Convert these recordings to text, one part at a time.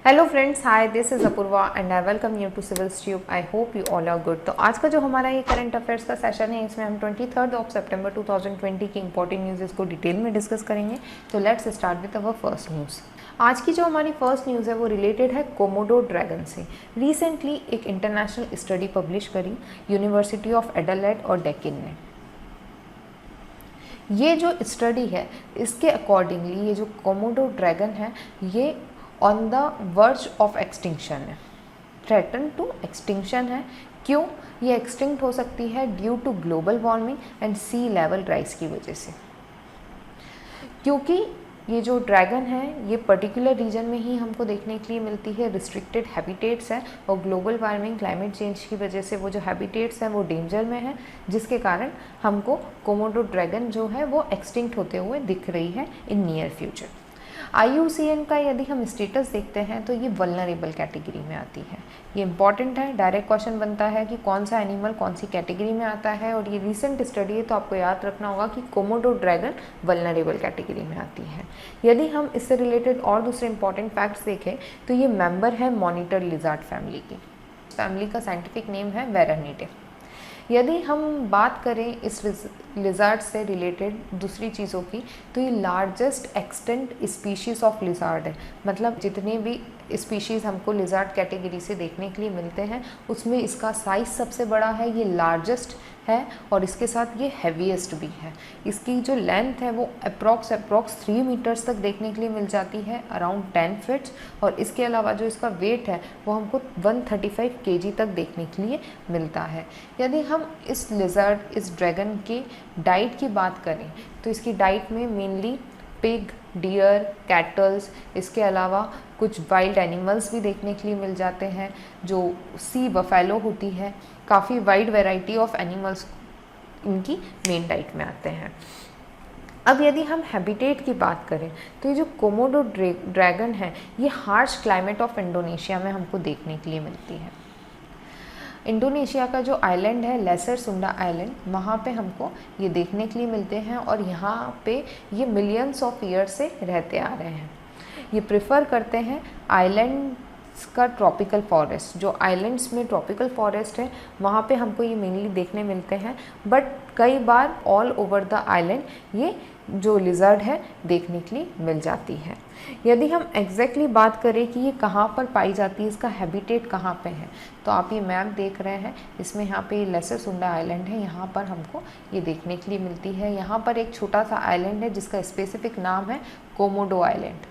Hello friends, hi, this is Apurva and I welcome you to Civils Tube. I hope you all are good. तो आज का जो हमारा ये करंट अफेयर्स का सेशन है, इसमें हम 23 सितंबर 2020 की इंपॉर्टेंट न्यूज़ को डिटेल में डिस्कस करेंगे। तो let's start with our first news. आज की जो हमारी फर्स्ट न्यूज़ है वो रिलेटेड है कोमोडो ड्रैगन से। रिसेंटली एक इंटरनेशनल स्टडी पब्लिश करी यूनिवर्सिटी ऑफ एडिलेड और डेकिन ने। ये जो स्टडी है इसके अकॉर्डिंगली ये जो कोमोडो ड्रैगन है ये on the verge of extinction है, थ्रेटन टू एक्सटिंक्शन है। क्यों ये एक्सटिंक्ट हो सकती है? Due to global warming and sea level rise की वजह से। क्योंकि ये जो ड्रैगन है ये पर्टिकुलर रीजन में ही हमको देखने के लिए मिलती है, रिस्ट्रिक्टेड हैबिटेट्स है, और ग्लोबल वार्मिंग क्लाइमेट चेंज की वजह से वो जो हैबिटेट्स हैं वो डेंजर में है, जिसके कारण हमको कोमोडो ड्रैगन जो है वो एक्सटिंक्ट होते हुए दिख रही है इन नियर फ्यूचर। IUCN का यदि हम स्टेटस देखते हैं तो ये वल्नरेबल कैटेगरी में आती है। ये इंपॉर्टेंट है, डायरेक्ट क्वेश्चन बनता है कि कौन सा एनिमल कौन सी कैटेगरी में आता है, और ये रीसेंट स्टडी है तो आपको याद रखना होगा कि कोमोडो ड्रैगन वल्नरेबल कैटेगरी में आती है। यदि हम इससे रिलेटेड और दूसरे इंपॉर्टेंट फैक्ट्स देखें तो ये मेंबर है मॉनिटर लिजार्ड फैमिली की। फैमिली का साइंटिफिक नेम है वेरानिडे। यदि हम बात करें इस लिजार्ड से रिलेटेड दूसरी चीज़ों की तो ये largest extent species of lizard है। मतलब जितने भी स्पीशीज़ हमको लिजार्ड कैटेगरी से देखने के लिए मिलते हैं उसमें इसका साइज़ सबसे बड़ा है, ये लार्जेस्ट है और इसके साथ ये हैवीएस्ट भी है। इसकी जो लेंथ है वो अप्रॉक्स 3 मीटर्स तक देखने के लिए मिल जाती है, अराउंड 10 फीट्स। और इसके अलावा जो इसका वेट है वो हमको 135 केजी तक देखने के लिए मिलता है। यदि हम इस लिजर्ड, इस ड्रैगन के डाइट की बात करें तो इसकी डाइट में मेनली पिग, डियर, कैटल्स, इसके अलावा कुछ वाइल्ड एनिमल्स भी देखने के लिए मिल जाते हैं जो सी बफेलो होती है। काफ़ी वाइड वैरायटी ऑफ एनिमल्स इनकी मेन डाइट में आते हैं। अब यदि हम हैबिटेट की बात करें तो ये जो कोमोडो ड्रैगन है ये हार्श क्लाइमेट ऑफ इंडोनेशिया में हमको देखने के लिए मिलती है। इंडोनेशिया का जो आइलैंड है लेसर सुंडा आइलैंड, वहाँ पे हमको ये देखने के लिए मिलते हैं और यहाँ पे ये मिलियंस ऑफ ईयर से रहते आ रहे हैं। ये प्रेफर करते हैं आइलैंड्स का ट्रॉपिकल फॉरेस्ट। जो आइलैंड्स में ट्रॉपिकल फॉरेस्ट है वहाँ पे हमको ये मेनली देखने मिलते हैं, बट कई बार ऑल ओवर द आइलैंड ये जो लिजर्ड है देखने के लिए मिल जाती है। यदि हम एग्जैक्टली बात करें कि ये कहाँ पर पाई जाती है, इसका हैबिटेट कहाँ पे है, तो आप ये मैप देख रहे हैं, इसमें यहाँ पे लेसर सुंडा आइलैंड है, यहाँ पर हमको ये देखने के लिए मिलती है। यहाँ पर एक छोटा सा आइलैंड है जिसका स्पेसिफिक नाम है कोमोडो आइलैंड।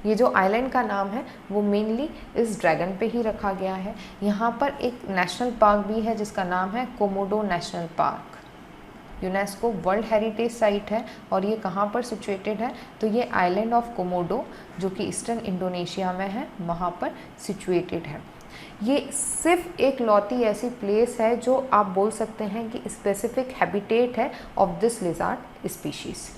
ये जो आइलैंड का नाम है वो मेनली इस ड्रैगन पे ही रखा गया है। यहाँ पर एक नेशनल पार्क भी है जिसका नाम है Komodo national park. UNESCO world heritage site है और ये कहाँ पर सिचुएटेड है, तो ये आइलैंड ऑफ कोमोडो जो कि ईस्टर्न इंडोनेशिया में है वहाँ पर सिचुएटेड है। ये सिर्फ एक लौती ऐसी प्लेस है जो आप बोल सकते हैं कि स्पेसिफिक हैबिटेट है ऑफ दिस लिजर्ड स्पीशीज़।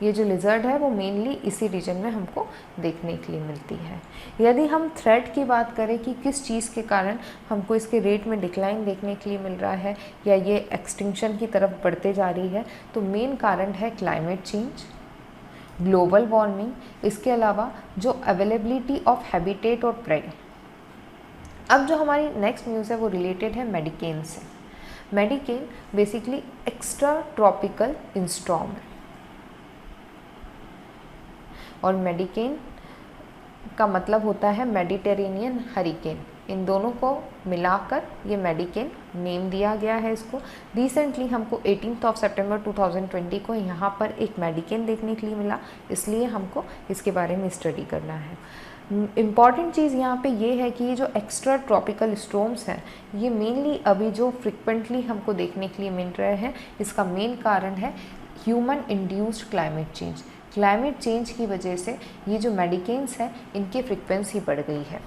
ये जो लिजर्ड है वो मेनली इसी रीजन में हमको देखने के लिए मिलती है। यदि हम थ्रेट की बात करें कि किस चीज़ के कारण हमको इसके रेट में डिक्लाइन देखने के लिए मिल रहा है या ये एक्सटिंक्शन की तरफ बढ़ते जा रही है, तो मेन कारण है क्लाइमेट चेंज, ग्लोबल वार्मिंग, इसके अलावा जो अवेलेबिलिटी ऑफ हैबिटेट और प्रे। अब जो हमारी नेक्स्ट न्यूज़ है वो रिलेटेड है मेडिकेन से। मेडिकेन बेसिकली एक्स्ट्रा ट्रॉपिकल स्टॉर्म है और मेडिकेन का मतलब होता है मेडिटेरेनियन हरिकेन। इन दोनों को मिलाकर ये मेडिकेन नेम दिया गया है इसको। रिसेंटली हमको 18 सितंबर 2020 को यहाँ पर एक मेडिकेन देखने के लिए मिला, इसलिए हमको इसके बारे में स्टडी करना है। इम्पॉर्टेंट चीज़ यहाँ पे ये है कि ये जो एक्स्ट्रा ट्रॉपिकल स्टॉर्म्स हैं ये मेनली अभी जो फ्रिक्वेंटली हमको देखने के लिए मिल रहे हैं, इसका मेन कारण है human induced climate change. Climate change की वजह से ये जो मेडिकेन्स हैं इनकी फ्रिक्वेंसी बढ़ गई है।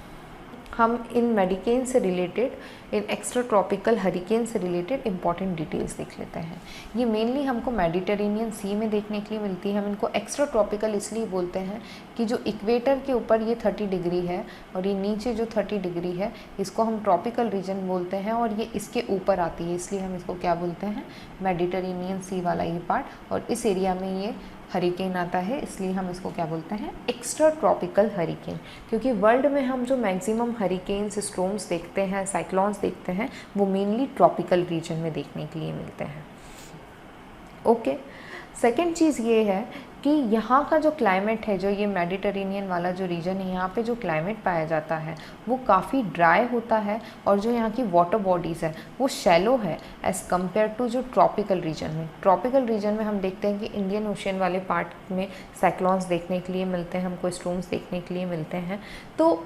हम इन मेडिकेन से रिलेटेड, इन एक्स्ट्रा ट्रॉपिकल हरिकेन से रिलेटेड इंपॉर्टेंट डिटेल्स देख लेते हैं। ये मेनली हमको मेडिटेरेनियन सी में देखने के लिए मिलती है। हम इनको एक्स्ट्रा ट्रॉपिकल इसलिए बोलते हैं कि जो इक्वेटर के ऊपर ये 30 डिग्री है और ये नीचे जो 30 डिग्री है इसको हम ट्रॉपिकल रीजन बोलते हैं, और ये इसके ऊपर आती है इसलिए हम इसको क्या बोलते हैं, मेडिटेरेनियन सी वाला ये पार्ट। और इस एरिया में ये हरिकेन आता है, इसलिए हम इसको क्या बोलते हैं, एक्स्ट्रा ट्रॉपिकल हरिकेन। क्योंकि वर्ल्ड में हम जो मैक्सिमम हरिकेन्स, स्टॉर्म्स देखते हैं, साइक्लोन्स देखते हैं, वो मेनली ट्रॉपिकल रीजन में देखने के लिए मिलते हैं। ओके, सेकेंड चीज़ ये है कि यहाँ का जो क्लाइमेट है, जो ये मेडिटेरेनियन वाला जो रीजन है, यहाँ पे जो क्लाइमेट पाया जाता है वो काफ़ी ड्राई होता है, और जो यहाँ की वाटर बॉडीज़ है वो शैलो है एज़ कम्पेयर टू जो ट्रॉपिकल रीजन में। ट्रॉपिकल रीजन में हम देखते हैं कि इंडियन ओशियन वाले पार्ट में साइक्लोन्स देखने के लिए मिलते हैं, हमको स्टॉर्म्स देखने के लिए मिलते हैं। तो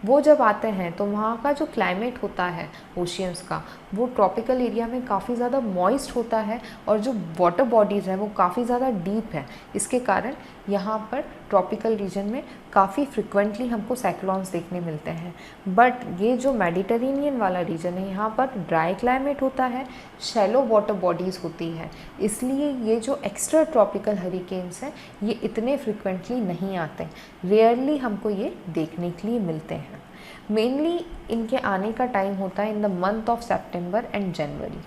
वो जब आते हैं तो वहाँ का जो क्लाइमेट होता है ओशियंस का, वो ट्रॉपिकल एरिया में काफ़ी ज़्यादा मॉइस्ट होता है, और जो वाटर बॉडीज़ है वो काफ़ी ज़्यादा डीप है। इसके कारण यहाँ पर ट्रॉपिकल रीजन में काफ़ी फ्रिक्वेंटली हमको साइक्लोन्स देखने मिलते हैं। बट ये जो मेडिटेरेनियन वाला रीजन है, यहाँ पर ड्राई क्लाइमेट होता है, शैलो वाटर बॉडीज़ होती है, इसलिए ये जो एक्स्ट्रा ट्रॉपिकल हरिकेन्स हैं ये इतने फ्रिक्वेंटली नहीं आते, रेयरली हमको ये देखने के लिए मिलते हैं। मेनली इनके आने का टाइम होता है in the month of September and January.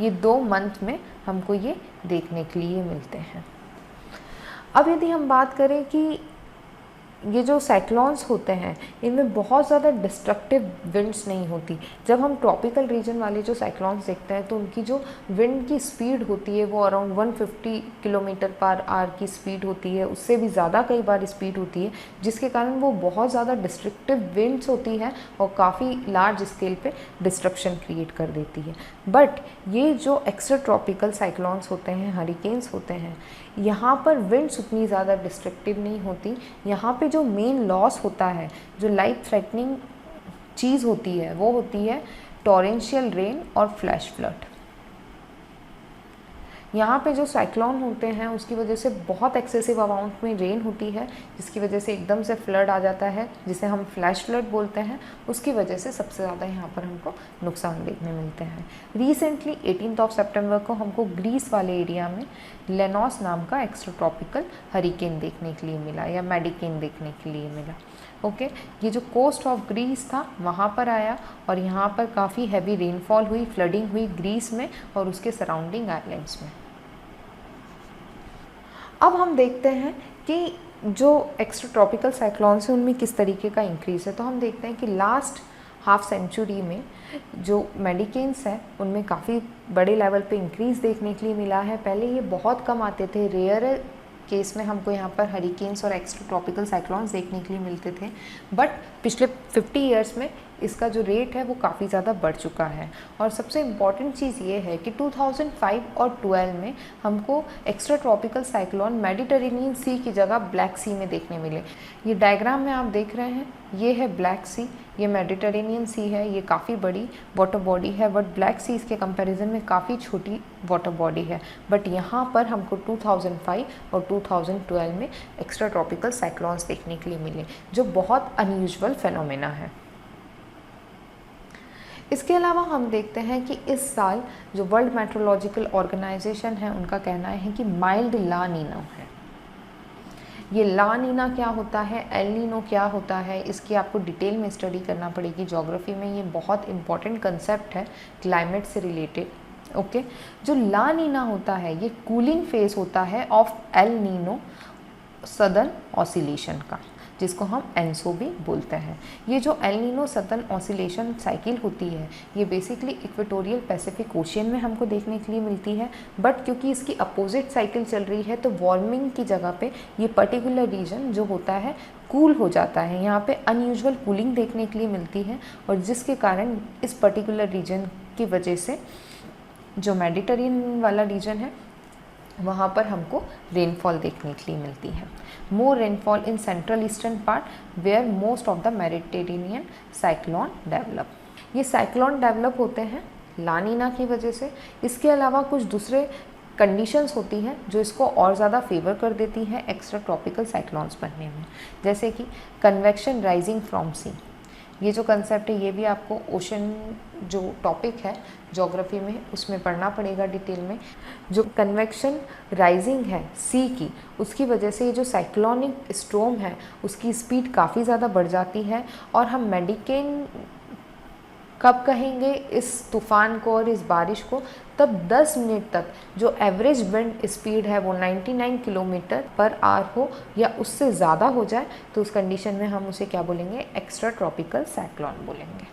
ये 2 मंथ में हमको ये देखने के लिए मिलते हैं। अब यदि हम बात करें कि ये जो साइक्लोन्स होते हैं इनमें बहुत ज़्यादा डिस्ट्रक्टिव विंड्स नहीं होती। जब हम ट्रॉपिकल रीजन वाले जो साइक्लोन्स देखते हैं तो उनकी जो विंड की स्पीड होती है वो अराउंड 150 किलोमीटर पर आवर की स्पीड होती है, उससे भी ज़्यादा कई बार स्पीड होती है, जिसके कारण वो बहुत ज़्यादा डिस्ट्रक्टिव विंड्स होती है और काफ़ी लार्ज स्केल पे डिस्ट्रक्शन क्रिएट कर देती है। बट ये जो एक्स्ट्रा ट्रॉपिकल साइक्लोन्स होते हैं, हरिकेन्स होते हैं, यहाँ पर विंड्स उतनी ज़्यादा डिस्ट्रक्टिव नहीं होती। यहाँ पे जो मेन लॉस होता है, जो लाइफ थ्रेटनिंग चीज़ होती है, वो होती है टॉरेंशियल रेन और फ्लैश फ्लड। यहाँ पे जो साइक्लोन होते हैं उसकी वजह से बहुत एक्सेसिव अमाउंट में रेन होती है, जिसकी वजह से एकदम से फ्लड आ जाता है, जिसे हम फ्लैश फ्लड बोलते हैं। उसकी वजह से सबसे ज़्यादा यहाँ पर हमको नुकसान देखने मिलते हैं। रिसेंटली 18 सितंबर को हमको ग्रीस वाले एरिया में लेनोस नाम का एक्स्ट्रा ट्रॉपिकल हरिकेन देखने के लिए मिला, या मेडिकेन देखने के लिए मिला। ओके, ये जो कोस्ट ऑफ ग्रीस था वहाँ पर आया, और यहाँ पर काफ़ी हैवी रेनफॉल हुई, फ्लडिंग हुई ग्रीस में और उसके सराउंडिंग आइलैंड्स में। अब हम देखते हैं कि जो एक्स्ट्रा ट्रॉपिकल साइक्लोन्स हैं उनमें किस तरीके का इंक्रीज़ है। तो हम देखते हैं कि लास्ट हाफ सेंचुरी में जो मेडिकेन्स हैं उनमें काफ़ी बड़े लेवल पे इंक्रीज़ देखने के लिए मिला है। पहले ये बहुत कम आते थे, रेयर केस में हमको यहाँ पर हरिकेन्स और एक्स्ट्रा ट्रॉपिकल साइक्लोन्स देखने के लिए मिलते थे, बट पिछले 50 ईयर्स में इसका जो रेट है वो काफ़ी ज़्यादा बढ़ चुका है। और सबसे इम्पॉर्टेंट चीज़ ये है कि 2005 और 12 में हमको एक्स्ट्रा ट्रॉपिकल साइक्लोन मेडिटेरेनियन सी की जगह ब्लैक सी में देखने मिले। ये डायग्राम में आप देख रहे हैं, ये है ब्लैक सी, ये मेडिटेरेनियन सी है, ये काफ़ी बड़ी वाटर बॉडी है, बट ब्लैक सी इसके कंपैरिजन में काफ़ी छोटी वाटर बॉडी है। बट यहाँ पर हमको 2005 और 2012 में एक्स्ट्रा ट्रॉपिकल साइक्लोन्स देखने के लिए मिले, जो बहुत अनयूजुअल फेनोमेना है। इसके अलावा हम देखते हैं कि इस साल जो वर्ल्ड मेट्रोलॉजिकल ऑर्गेनाइजेशन है उनका कहना है कि माइल्ड ला नीना है। ये ला नीना क्या होता है, एल नीनो क्या होता है, इसकी आपको डिटेल में स्टडी करना पड़ेगी। ज्योग्राफी में ये बहुत इंपॉर्टेंट कंसेप्ट है क्लाइमेट से रिलेटेड। ओके, जो ला नीना होता है ये कूलिंग फेज होता है of El Nino southern oscillation का, जिसको हम एनसो भी बोलते हैं। ये जो El Nino southern oscillation cycle होती है ये बेसिकली इक्वेटोरियल पैसिफिक ओशियन में हमको देखने के लिए मिलती है, बट क्योंकि इसकी अपोजिट साइकिल चल रही है तो वार्मिंग की जगह पे ये पर्टिकुलर रीजन जो होता है कूल हो जाता है। यहाँ पे अनयूजुअल कूलिंग देखने के लिए मिलती है, और जिसके कारण इस पर्टिकुलर रीजन की वजह से जो मेडिटेरेनियन वाला रीजन है वहाँ पर हमको रेनफॉल देखने के लिए मिलती है। More rainfall in central eastern part where most of the Mediterranean cyclone develop. ये साइक्लोन डेवलप होते हैं ला नीना की वजह से। इसके अलावा कुछ दूसरे कंडीशंस होती हैं जो इसको और ज़्यादा फेवर कर देती हैं एक्स्ट्रा ट्रॉपिकल साइक्लोन्स बनने में, जैसे कि कन्वेक्शन राइजिंग फ्रॉम सी। ये जो कंसेप्ट है ये भी आपको ओशन जो टॉपिक है ज्योग्राफी में उसमें पढ़ना पड़ेगा डिटेल में। जो कन्वेक्शन राइजिंग है सी की, उसकी वजह से ये जो साइक्लोनिक स्टॉर्म है उसकी स्पीड काफ़ी ज़्यादा बढ़ जाती है, और हम मेडिकेन कब कहेंगे इस तूफ़ान को और इस बारिश को? तब 10 मिनट तक जो एवरेज विंड स्पीड है वो 99 किलोमीटर पर आवर हो या उससे ज़्यादा हो जाए, तो उस कंडीशन में हम उसे क्या बोलेंगे? एक्स्ट्रा ट्रॉपिकल साइक्लोन बोलेंगे।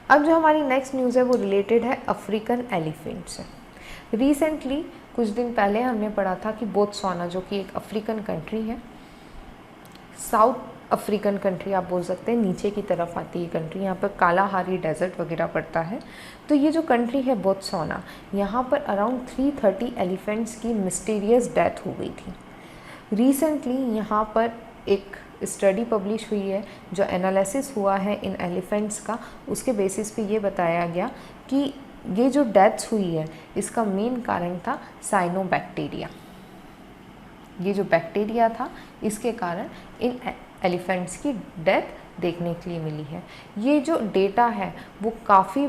अब जो हमारी नेक्स्ट न्यूज़ है वो रिलेटेड है अफ्रीकन एलिफेंट से। रिसेंटली कुछ दिन पहले हमने पढ़ा था कि बोत्सवाना, जो कि एक अफ्रीकन कंट्री है, साउथ अफ्रीकन कंट्री आप बोल सकते हैं, नीचे की तरफ आती है कंट्री, यहाँ पर कालाहारी डेजर्ट वगैरह पड़ता है। तो ये जो कंट्री है बोत्सवाना, यहाँ पर अराउंड 330 एलिफेंट्स की मिस्टीरियस डेथ हो गई थी। रिसेंटली यहाँ पर एक स्टडी पब्लिश हुई है, जो एनालिसिस हुआ है इन एलिफेंट्स का, उसके बेसिस पे ये बताया गया कि ये जो डेथ्स हुई है इसका मेन कारण था साइनोबैक्टीरिया। ये जो बैक्टीरिया था इसके कारण इन एलिफेंट्स की डेथ देखने के लिए मिली है। ये जो डेटा है वो काफ़ी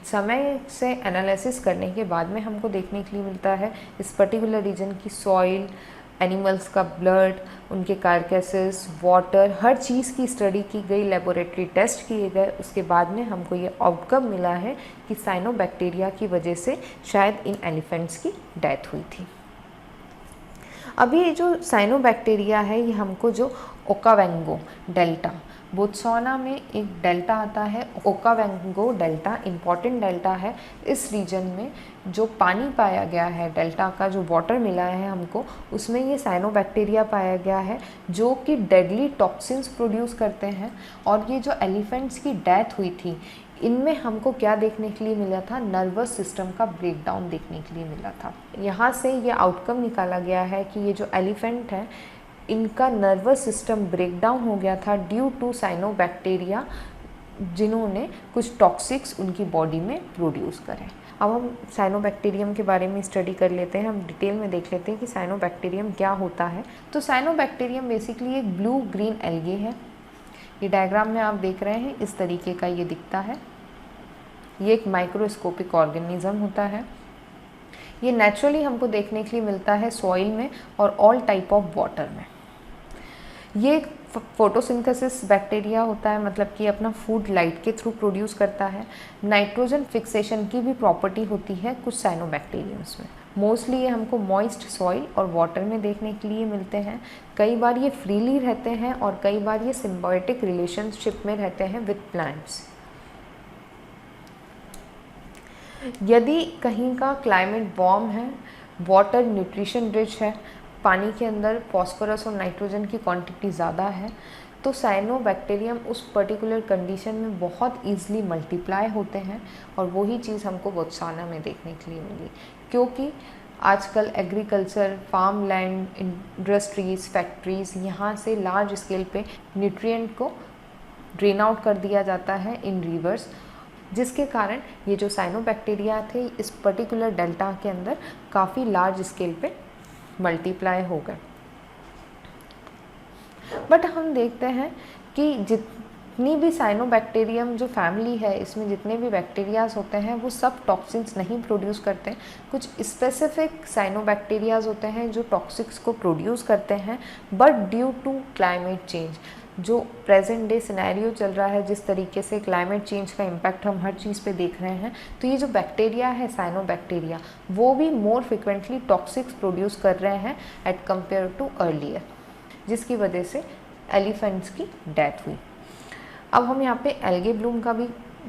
समय से एनालिसिस करने के बाद में हमको देखने के लिए मिलता है। इस पर्टिकुलर रीजन की सॉइल, एनिमल्स का ब्लड, उनके कार्केसेस, वाटर, हर चीज़ की स्टडी की गई, लेबोरेटरी टेस्ट किए गए, उसके बाद में हमको ये आउटकम मिला है कि साइनोबैक्टीरिया की वजह से शायद इन एलिफेंट्स की डेथ हुई थी। अभी ये जो साइनोबैक्टीरिया है ये हमको जो ओकावेंगो डेल्टा, बोत्सवाना में एक डेल्टा आता है ओकावेंगो डेल्टा, इम्पॉर्टेंट डेल्टा है। इस रीजन में जो पानी पाया गया है, डेल्टा का जो वाटर मिला है हमको, उसमें ये साइनोबैक्टीरिया पाया गया है जो कि डेडली टॉक्सिन्स प्रोड्यूस करते हैं। और ये जो एलिफेंट्स की डेथ हुई थी, इनमें हमको क्या देखने के लिए मिला था? नर्वस सिस्टम का ब्रेकडाउन देखने के लिए मिला था। यहाँ से ये आउटकम निकाला गया है कि ये जो एलिफेंट है इनका नर्वस सिस्टम ब्रेकडाउन हो गया था ड्यू टू साइनोबैक्टीरिया, जिन्होंने कुछ टॉक्सिक्स उनकी बॉडी में प्रोड्यूस करें। अब हम साइनोबैक्टीरियम के बारे में स्टडी कर लेते हैं, हम डिटेल में देख लेते हैं कि साइनोबैक्टीरियम क्या होता है। तो साइनोबैक्टीरियम बेसिकली एक ब्लू ग्रीन एल्गे है। ये डायग्राम में आप देख रहे हैं, इस तरीके का ये दिखता है। ये एक माइक्रोस्कोपिक ऑर्गेनिज्म होता है। ये नेचुरली हमको देखने के लिए मिलता है सॉइल में और ऑल टाइप ऑफ वाटर में। ये एक फोटोसिंथेसिस बैक्टीरिया होता है, मतलब कि अपना फूड लाइट के थ्रू प्रोड्यूस करता है। नाइट्रोजन फिक्सेशन की भी प्रॉपर्टी होती है कुछ साइनोबैक्टीरियम्स में। मोस्टली ये हमको मॉइस्ट सॉइल और वाटर में देखने के लिए मिलते हैं। कई बार ये फ्रीली रहते हैं और कई बार ये सिम्बायोटिक रिलेशनशिप में रहते हैं विद प्लांट्स। यदि कहीं का क्लाइमेट वार्म है, वाटर न्यूट्रिशन रिच है, पानी के अंदर फॉस्फोरस और नाइट्रोजन की क्वांटिटी ज़्यादा है, तो साइनोबैक्टीरियम उस पर्टिकुलर कंडीशन में बहुत ईजिली मल्टीप्लाई होते हैं। और वही चीज़ हमको बोत्सवाना में देखने के लिए मिली, क्योंकि आजकल agriculture, farm land, industries, factories, यहाँ से लार्ज स्केल पे न्यूट्रिएंट को ड्रेन आउट कर दिया जाता है इन रिवर्स, जिसके कारण ये जो साइनोबैक्टीरिया थे इस पर्टिकुलर डेल्टा के अंदर काफ़ी लार्ज स्केल पे मल्टीप्लाई हो गए। बट हम देखते हैं कि जितनी भी साइनोबैक्टीरियम जो फैमिली है, इसमें जितने भी बैक्टीरियाज होते हैं वो सब टॉक्सिन्स नहीं प्रोड्यूस करते। कुछ स्पेसिफिक साइनोबैक्टीरियाज होते हैं जो टॉक्सिक्स को प्रोड्यूस करते हैं, but due to climate change, जो प्रेजेंट डे सिनेरियो चल रहा है, जिस तरीके से क्लाइमेट चेंज का इम्पैक्ट हम हर चीज़ पे देख रहे हैं, तो ये जो बैक्टीरिया है साइनोबैक्टीरिया, वो भी मोर फ्रिक्वेंटली टॉक्सिक्स प्रोड्यूस कर रहे हैं एट कंपेयर टू अर्लियर, जिसकी वजह से एलिफेंट्स की डेथ हुई। अब हम यहाँ पे एल्गे ब्लूम का भी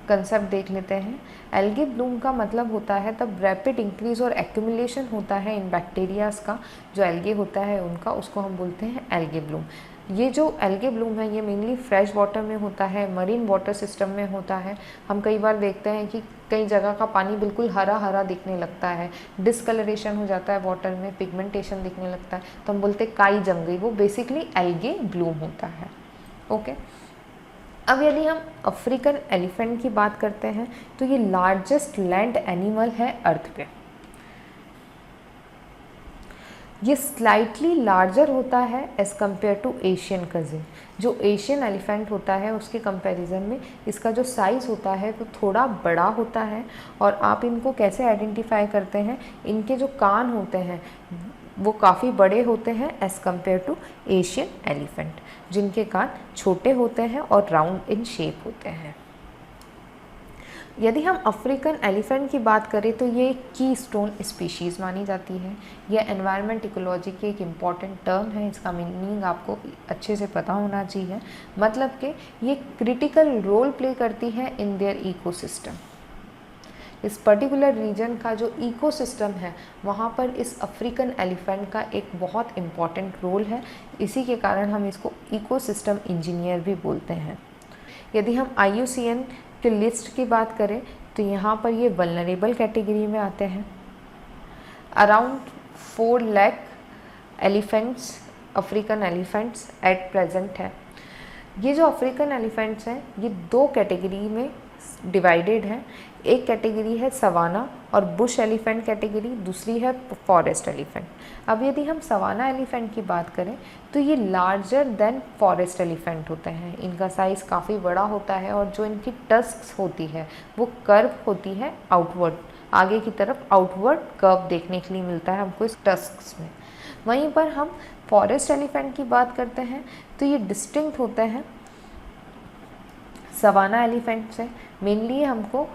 कंसेप्ट देख लेते हैं। एल्गे ब्लूम का मतलब होता है तब रैपिड इंक्रीज और एक्यूमुलेशन होता है इन बैक्टीरियाज का, जो एल्गे होता है उनका, उसको हम बोलते हैं एल्गे ब्लूम। ये जो एल्गे ब्लूम है ये मेनली फ्रेश वाटर में होता है, मरीन वाटर सिस्टम में होता है। हम कई बार देखते हैं कि कई जगह का पानी बिल्कुल हरा हरा दिखने लगता है, डिस्कलरेशन हो जाता है वाटर में, पिगमेंटेशन दिखने लगता है, तो हम बोलते हैं काई जम गई, वो बेसिकली एल्गे ब्लूम होता है। ओके, अब यदि हम अफ्रीकन एलिफेंट की बात करते हैं तो ये लार्जेस्ट लैंड एनिमल है अर्थ पे। ये स्लाइटली लार्जर होता है as compare to Asian cousin. जो एशियन एलिफेंट होता है उसके कंपैरिजन में इसका जो साइज़ होता है वो थोड़ा बड़ा होता है। और आप इनको कैसे आइडेंटिफाई करते हैं, इनके जो कान होते हैं वो काफ़ी बड़े होते हैं as compare to Asian elephant, जिनके कान छोटे होते हैं और राउंड इन शेप होते हैं। यदि हम अफ्रीकन एलिफेंट की बात करें तो ये एक की स्टोन स्पीशीज़ मानी जाती है। यह एनवायरनमेंट इकोलॉजी की एक इम्पॉर्टेंट टर्म है, इसका मीनिंग आपको अच्छे से पता होना चाहिए। मतलब कि ये क्रिटिकल रोल प्ले करती है इन देयर इकोसिस्टम। इस पर्टिकुलर रीजन का जो इकोसिस्टम है वहाँ पर इस अफ्रीकन एलिफेंट का एक बहुत इम्पॉर्टेंट रोल है, इसी के कारण हम इसको इकोसिस्टम इंजीनियर भी बोलते हैं। यदि हम IUCN की लिस्ट की बात करें तो यहाँ पर ये वल्नरेबल कैटेगरी में आते हैं। Around 4 lakh elephants, African elephants at present है। ये जो अफ्रीकन एलिफेंट्स हैं ये 2 कैटेगरी में डिवाइडेड है। एक कैटेगरी है सवाना और बुश एलिफेंट कैटेगरी, दूसरी है फॉरेस्ट एलिफेंट। अब यदि हम सवाना एलिफेंट की बात करें तो ये लार्जर देन फॉरेस्ट एलिफेंट होते हैं। इनका साइज़ काफ़ी बड़ा होता है और जो इनकी टस्क्स होती है वो कर्व होती है आउटवर्ड, आगे की तरफ आउटवर्ड कर्व देखने के लिए मिलता है हमको इस टस्क्स में। वहीं पर हम फॉरेस्ट एलिफेंट की बात करते हैं तो ये डिस्टिंक्ट होते हैं सवाना एलिफेंट से। मेनली हमको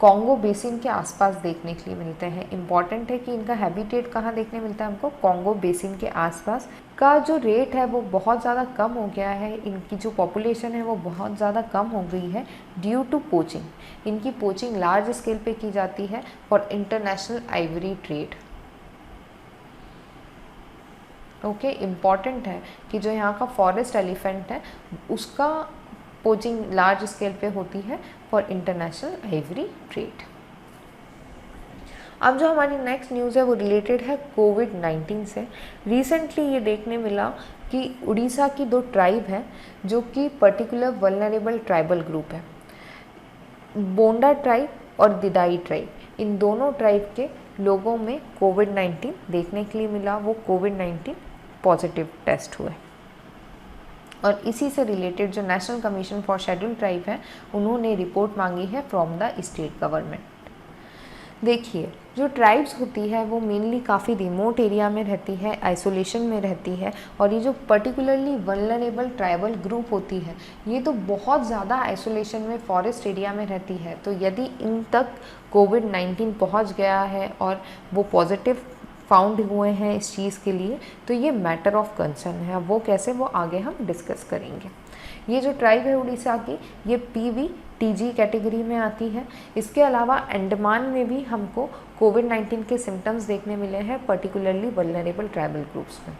कॉन्गो बेसिन के आसपास देखने के लिए मिलते हैं। इम्पॉर्टेंट है कि इनका हैबिटेट कहाँ देखने मिलता है हमको, कॉन्गो बेसिन के आसपास। का जो रेट है वो बहुत ज़्यादा कम हो गया है, इनकी जो पॉपुलेशन है वो बहुत ज़्यादा कम हो गई है ड्यू टू पोचिंग। इनकी पोचिंग लार्ज स्केल पे की जाती है for international Ivory trade. Okay, important है कि जो यहाँ का फॉरेस्ट एलिफेंट है उसका पोचिंग लार्ज स्केल पे होती है फॉर इंटरनेशनल आइवरी ट्रेड। अब जो हमारी नेक्स्ट न्यूज़ है वो रिलेटेड है कोविड-19 से। रिसेंटली ये देखने मिला कि उड़ीसा की 2 ट्राइब हैं जो कि पर्टिकुलर वल्नरेबल ट्राइबल ग्रुप है, बोंडा ट्राइब और दिदाई ट्राइब। इन दोनों ट्राइब के लोगों में कोविड-19 देखने के लिए मिला, वो कोविड-19 पॉजिटिव टेस्ट हुए। और इसी से रिलेटेड जो national commission for scheduled tribe है उन्होंने रिपोर्ट मांगी है फ्रॉम द स्टेट गवर्नमेंट। देखिए, जो ट्राइब्स होती है वो मेनली काफ़ी रिमोट एरिया में रहती है, आइसोलेशन में रहती है, और ये जो पर्टिकुलरली वल्नरेबल ट्राइबल ग्रुप होती है ये तो बहुत ज़्यादा आइसोलेशन में फॉरेस्ट एरिया में रहती है। तो यदि इन तक कोविड-19 पहुंच गया है और वो पॉजिटिव फाउंड हुए हैं इस चीज़ के लिए, तो ये मैटर ऑफ कंसर्न है। वो कैसे, वो आगे हम डिस्कस करेंगे। ये जो ट्राइब है उड़ीसा की, ये PVTG कैटेगरी में आती है। इसके अलावा अंडमान में भी हमको कोविड-19 के सिम्टम्स देखने मिले हैं, पर्टिकुलरली वल्नरेबल ट्राइबल ग्रुप्स में।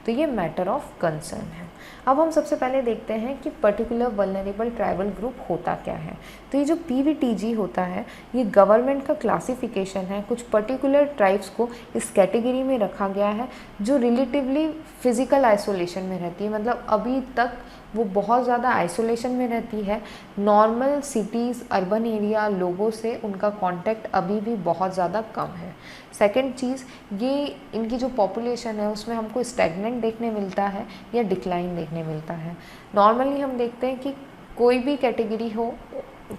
तो ये मैटर ऑफ कंसर्न है। अब हम सबसे पहले देखते हैं कि पर्टिकुलर वल्नरेबल ट्राइबल ग्रुप होता क्या है। तो ये जो PVTG होता है ये गवर्नमेंट का क्लासिफिकेशन है। कुछ पर्टिकुलर ट्राइब्स को इस कैटेगरी में रखा गया है जो रिलेटिवली फिज़िकल आइसोलेशन में रहती है, मतलब अभी तक वो बहुत ज़्यादा आइसोलेशन में रहती है। नॉर्मल सिटीज़, अर्बन एरिया लोगों से उनका कांटेक्ट अभी भी बहुत ज़्यादा कम है। सेकंड चीज़, ये इनकी जो पॉपुलेशन है उसमें हमको स्टैग्नेंट देखने मिलता है या डिक्लाइन देखने मिलता है। नॉर्मली हम देखते हैं कि कोई भी कैटेगरी हो,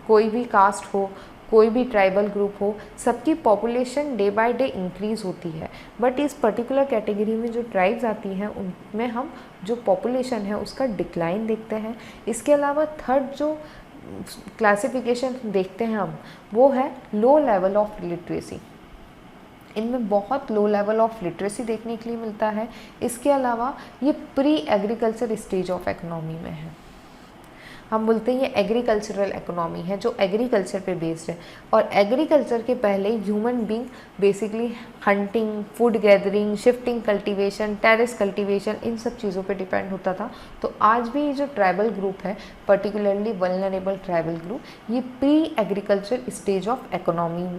कोई भी कास्ट हो, कोई भी ट्राइबल ग्रुप हो, सबकी population day by day increase होती है। बट इस पर्टिकुलर कैटेगरी में जो ट्राइब्स आती हैं उनमें हम जो पॉपुलेशन है उसका डिक्लाइन देखते हैं। इसके अलावा थर्ड जो क्लासिफिकेशन देखते हैं हम वो है लो लेवल ऑफ लिटरेसी। इनमें बहुत लो लेवल ऑफ लिटरेसी देखने के लिए मिलता है। इसके अलावा ये pre agriculture stage of economy में है। हम बोलते हैं ये एग्रीकल्चरल इकोनॉमी है जो एग्रीकल्चर पे बेस्ड है, और एग्रीकल्चर के पहले human being basically hunting, food gathering, shifting cultivation, terrace cultivation, इन सब चीज़ों पे डिपेंड होता था। तो आज भी ये जो ट्राइबल ग्रुप है, पर्टिकुलरली वल्नरेबल ट्राइबल ग्रुप, ये pre agriculture stage of economy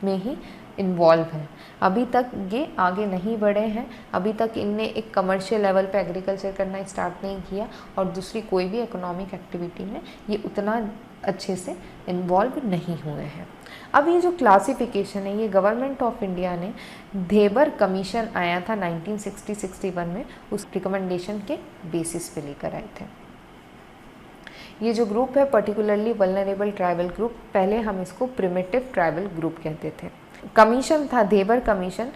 में ही इन्वॉल्व है। अभी तक ये आगे नहीं बढ़े हैं, अभी तक इनने एक कमर्शियल लेवल पे एग्रीकल्चर करना स्टार्ट नहीं किया, और दूसरी कोई भी इकोनॉमिक एक्टिविटी में ये उतना अच्छे से इन्वॉल्व नहीं हुए हैं। अब ये जो क्लासिफिकेशन है ये गवर्नमेंट ऑफ इंडिया ने धेबर कमीशन आया था 1960-61 में, उस रिकमेंडेशन के बेसिस पे लेकर आए थे। ये जो ग्रुप है पर्टिकुलरली वल्नरेबल ट्राइबल ग्रुप, पहले हम इसको प्रिमिटिव ट्राइबल ग्रुप कहते थे। कमीशन था धेबर कमीशन,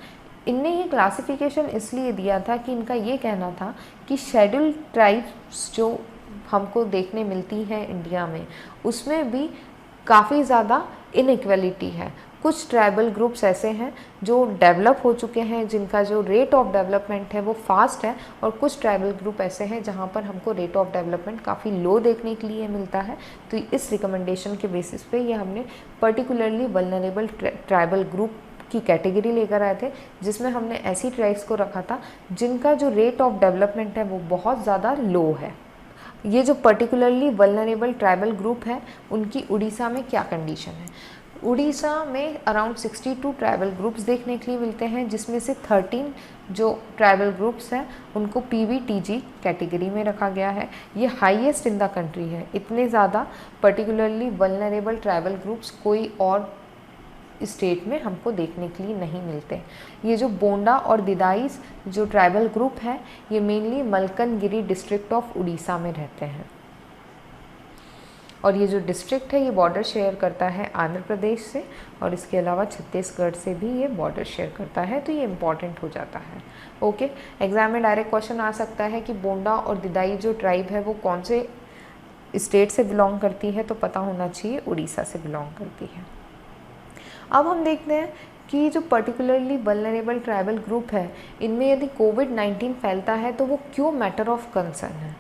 इनने ये क्लासिफिकेशन इसलिए दिया था कि इनका ये कहना था कि शेड्यूल्ड ट्राइब्स जो हमको देखने मिलती है इंडिया में, उसमें भी काफ़ी ज़्यादा इनइक्वलिटी है। कुछ ट्राइबल ग्रुप्स ऐसे हैं जो डेवलप हो चुके हैं, जिनका जो रेट ऑफ डेवलपमेंट है वो फास्ट है, और कुछ ट्राइबल ग्रुप ऐसे हैं जहाँ पर हमको रेट ऑफ डेवलपमेंट काफ़ी लो देखने के लिए मिलता है। तो इस रिकमेंडेशन के बेसिस पे ये हमने पर्टिकुलरली वल्नरेबल ट्राइबल ग्रुप की कैटेगरी लेकर आए थे, जिसमें हमने ऐसी ट्राइब्स को रखा था जिनका जो रेट ऑफ डेवलपमेंट है वो बहुत ज़्यादा लो है। ये जो पर्टिकुलरली वल्नरेबल ट्राइबल ग्रुप है, उनकी उड़ीसा में क्या कंडीशन है? उड़ीसा में अराउंड 62 ट्राइबल ग्रुप्स देखने के लिए मिलते हैं, जिसमें से 13 जो ट्राइबल ग्रुप्स हैं उनको PVTG कैटेगरी में रखा गया है। ये हाईएस्ट इन द कंट्री है। इतने ज़्यादा पर्टिकुलरली वल्नरेबल ट्राइबल ग्रुप्स कोई और स्टेट में हमको देखने के लिए नहीं मिलते। ये जो बोंडा और दिदाइस जो ट्राइबल ग्रुप है, ये mainly Malkangiri district of Orissa में रहते हैं, और ये जो डिस्ट्रिक्ट है ये बॉर्डर शेयर करता है आंध्र प्रदेश से, और इसके अलावा छत्तीसगढ़ से भी ये बॉर्डर शेयर करता है। तो ये इम्पॉर्टेंट हो जाता है। ओके, एग्जाम में डायरेक्ट क्वेश्चन आ सकता है कि बोंडा और दिदाई जो ट्राइब है वो कौन से स्टेट से बिलोंग करती है, तो पता होना चाहिए उड़ीसा से बिलोंग करती है। अब हम देखते हैं कि जो पर्टिकुलरली वल्नरेबल ट्राइबल ग्रुप है, इनमें यदि कोविड-19 फैलता है तो वो क्यों मैटर ऑफ कंसर्न है।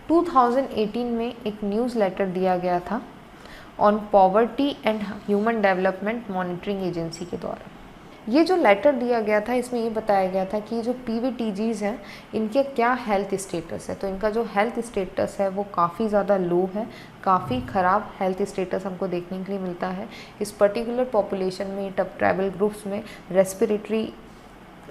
2018 में एक न्यूज़ लेटर दिया गया था on poverty and human development monitoring agency के द्वारा। ये जो लेटर दिया गया था, इसमें ये बताया गया था कि जो PVTGs हैं इनके क्या हेल्थ स्टेटस है। तो इनका जो हेल्थ स्टेटस है वो काफ़ी ज़्यादा लो है, काफ़ी ख़राब हेल्थ स्टेटस हमको देखने के लिए मिलता है। इस पर्टिकुलर पॉपुलेशन में, ट्राइबल ग्रुप्स में रेस्पिरेटरी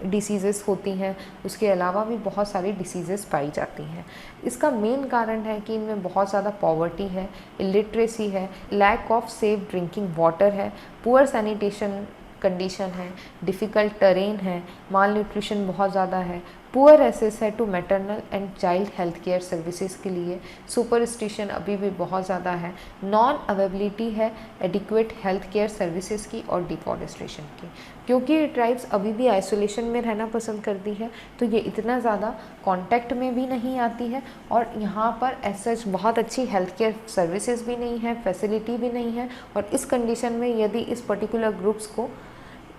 डिसीज़ेस होती हैं, उसके अलावा भी बहुत सारी डिसीज़ेस पाई जाती हैं। इसका मेन कारण है कि इनमें बहुत ज़्यादा पॉवर्टी है, इलिटरेसी है, lack of safe drinking water है, पुअर सैनिटेशन कंडीशन है, डिफ़िकल्ट टेरेन है, माल न्यूट्रिशन बहुत ज़्यादा है, पुअर एक्सेस है to maternal and child health care services के लिए, सुपरस्टिशन अभी भी बहुत ज़्यादा है, नॉन अवेबिलिटी है एडिक्वेट हेल्थ केयर सर्विसेज की, और डिफॉरेस्टेशन की। क्योंकि ये ट्राइब्स अभी भी आइसोलेशन में रहना पसंद करती है, तो ये इतना ज़्यादा कांटेक्ट में भी नहीं आती है, और यहाँ पर एज सच बहुत अच्छी हेल्थ केयर सर्विसेज भी नहीं है, फैसिलिटी भी नहीं है। और इस कंडीशन में यदि इस पर्टिकुलर ग्रुप्स को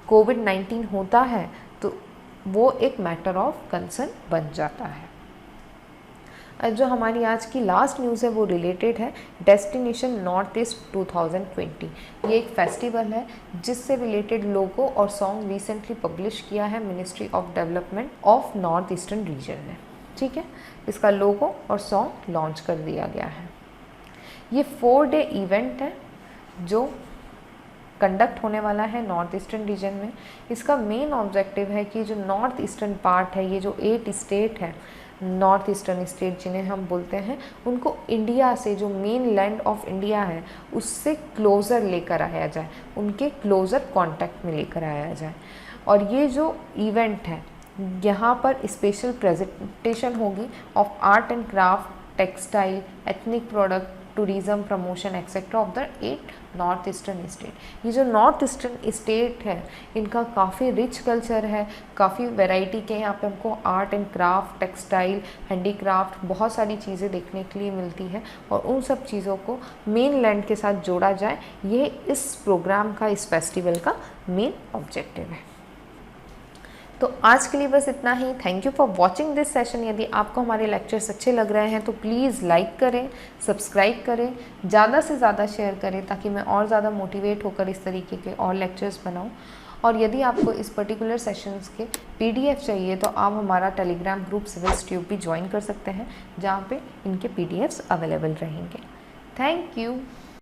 कोविड-19 होता है तो वो एक मैटर ऑफ कंसर्न बन जाता है। जो हमारी आज की लास्ट न्यूज़ है वो रिलेटेड है डेस्टिनेशन नॉर्थ ईस्ट 2020। ये एक फेस्टिवल है जिससे रिलेटेड लोगो और सॉन्ग रिसेंटली पब्लिश किया है ministry of development of north eastern region ने। ठीक है, इसका लोगो और सॉन्ग लॉन्च कर दिया गया है। ये 4 डे इवेंट है जो कंडक्ट होने वाला है नॉर्थ ईस्टर्न रीजन में। इसका मेन ऑब्जेक्टिव है कि जो नॉर्थ ईस्टर्न पार्ट है, ये जो 8 स्टेट है नॉर्थ ईस्टर्न स्टेट जिन्हें हम बोलते हैं, उनको इंडिया से, जो मेन लैंड ऑफ इंडिया है, उससे क्लोज़र लेकर आया जाए, उनके क्लोज़र कांटेक्ट में लेकर आया जाए। और ये जो इवेंट है यहाँ पर स्पेशल प्रेजेंटेशन होगी of art and craft, textile, ethnic product, tourism promotion etcetera of the 8 north eastern state. ये जो नॉर्थ ईस्टर्न स्टेट है इनका काफ़ी रिच कल्चर है, काफ़ी वैरायटी के यहाँ पे हमको art and craft, textile, handicraft, बहुत सारी चीज़ें देखने के लिए मिलती है, और उन सब चीज़ों को मेन लैंड के साथ जोड़ा जाए, ये इस प्रोग्राम का, इस फेस्टिवल का मेन ऑब्जेक्टिव है। तो आज के लिए बस इतना ही। Thank you for watching this session. यदि आपको हमारे लेक्चर्स अच्छे लग रहे हैं तो प्लीज़ लाइक करें, सब्सक्राइब करें, ज़्यादा से ज़्यादा शेयर करें, ताकि मैं और ज़्यादा मोटिवेट होकर इस तरीके के और लेक्चर्स बनाऊं। और यदि आपको इस पर्टिकुलर सेशंस के PDF चाहिए तो आप हमारा टेलीग्राम ग्रुप सिविल्स ट्यूब भी ज्वाइन कर सकते हैं, जहाँ पे इनके PDFs अवेलेबल रहेंगे। Thank you.